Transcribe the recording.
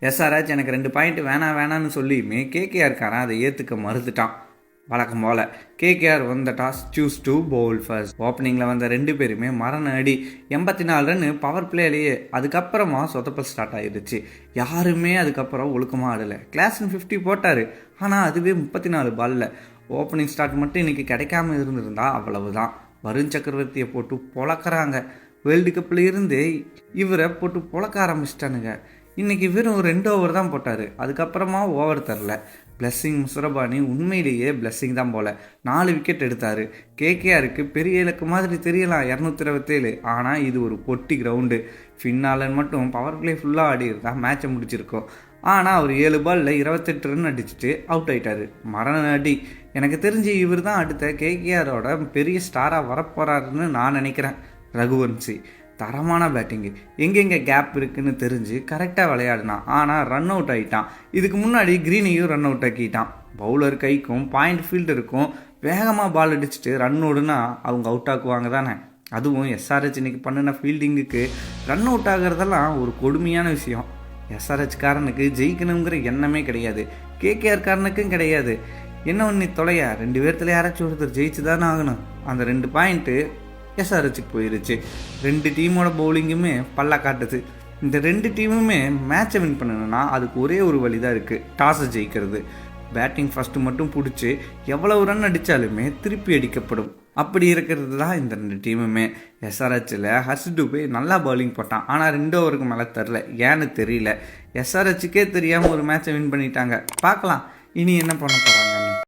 SRH எனக்கு 2 point வேணான்னு சொல்லியுமே கேகேஆர்காரன் அதை ஏற்றுக்க மறுத்துட்டான். வழக்கம் போல் கேகேஆர் வந்த toss choose to bowl first. ஓப்பனிங்கில் வந்த 2 பேருமே மரண அடி, 84 ரன் பவர் பிளேலேயே. அதுக்கப்புறமா சொதப்பல் ஸ்டார்ட் ஆகிடுச்சு. யாருமே அதுக்கப்புறம் ஒழுக்கமாக ஆடலை. கிளாஸின் 50 போட்டார், ஆனால் அதுவே 34 பாலில். ஓப்பனிங் ஸ்டார்ட் மட்டும் இன்றைக்கி கிடைக்காம இருந்திருந்தா அவ்வளவுதான். வருண் சக்கரவர்த்தியை போட்டு பொழக்கிறாங்க. வேர்ல்டு கப்பில் இருந்து இவரை போட்டு பொழக்க ஆரம்பிச்சிட்டானுங்க. இன்றைக்கி வெறும் 2 ஓவர் தான் போட்டார். அதுக்கப்புறமா ஓவர் தரல. பிளஸ்ஸிங் முசரபானி உண்மையிலேயே பிளஸ்ஸிங் தான் போல். 4 விக்கெட் எடுத்தார். கேகேஆருக்கு பெரிய இலக்கு மாதிரி தெரியலாம் 227, ஆனால் இது ஒரு பொட்டி கிரவுண்டு. ஃபின்னாலன் மட்டும் பவர் பிளே ஃபுல்லாக ஆடி இருந்தால் மேட்சை முடிச்சிருக்கோம். ஆனால் அவர் 7 பாலில் 28 ரன் அடிச்சுட்டு அவுட் ஆகிட்டார். மரண அடி. எனக்கு தெரிஞ்சு இவர் தான் அடுத்த கேகேஆரோட பெரிய ஸ்டாராக வரப்போகிறாருன்னு நான் நினைக்கிறேன். ரகுவன்சி தரமான பேட்டிங்கு, எங்கெங்கே கேப் இருக்குன்னு தெரிஞ்சு கரெக்டாக விளையாடினான். ஆனால் ரன் அவுட் ஆகிட்டான். இதுக்கு முன்னாடி க்ரீனையும் ரன் அவுட் ஆக்கிட்டான். பவுலர் கைக்கும் பாயிண்ட் ஃபீல்டருக்கும் வேகமாக பால் அடிச்சுட்டு ரன் ஓடுனா அவங்க அவுட் ஆக்குவாங்க தானே. அதுவும் எஸ்ஆர்ஹெச் இன்னைக்கு பண்ணின ஃபீல்டிங்குக்கு ரன் அவுட் ஆகிறதெல்லாம் ஒரு கொடுமையான விஷயம். எஸ்ஆர்ஹெச் காரனுக்கு ஜெயிக்கணுங்கிற எண்ணமே கிடையாது, கேகேஆர் காரனுக்கும் கிடையாது. என்ன ஒன்று தொலையா, 2 பேர்த்துல யாராச்சும் ஒருத்தர் ஜெயிச்சு தானே ஆகணும். அந்த 2 பாயிண்ட்டு எஸ்ஆர்ஹெச்சுக்கு போயிருச்சு. 2 டீமோட பவுலிங்குமே பல்லா காட்டுது. இந்த 2 டீமுமே மேட்சை வின் பண்ணணும்னா அதுக்கு ஒரே ஒரு வழி தான் இருக்குது, டாஸை ஜெயிக்கிறது. பேட்டிங் ஃபஸ்ட்டு மட்டும் பிடிச்சி எவ்வளவு ரன் அடித்தாலுமே திருப்பி அடிக்கப்படும். அப்படி இருக்கிறது தான் இந்த 2 டீமுமே. எஸ்ஆர்ஹெச்சில் ஹர்ஷ் துபே நல்லா பவுலிங் போட்டான், ஆனால் 2 ஓவருக்கு மேலே தரல. ஏன்னு தெரியல. எஸ்ஆர்ஹெச்சுக்கே தெரியாமல் ஒரு மேட்சை வின் பண்ணிட்டாங்க. பார்க்கலாம் இனி என்ன பண்ண போகிறாங்க.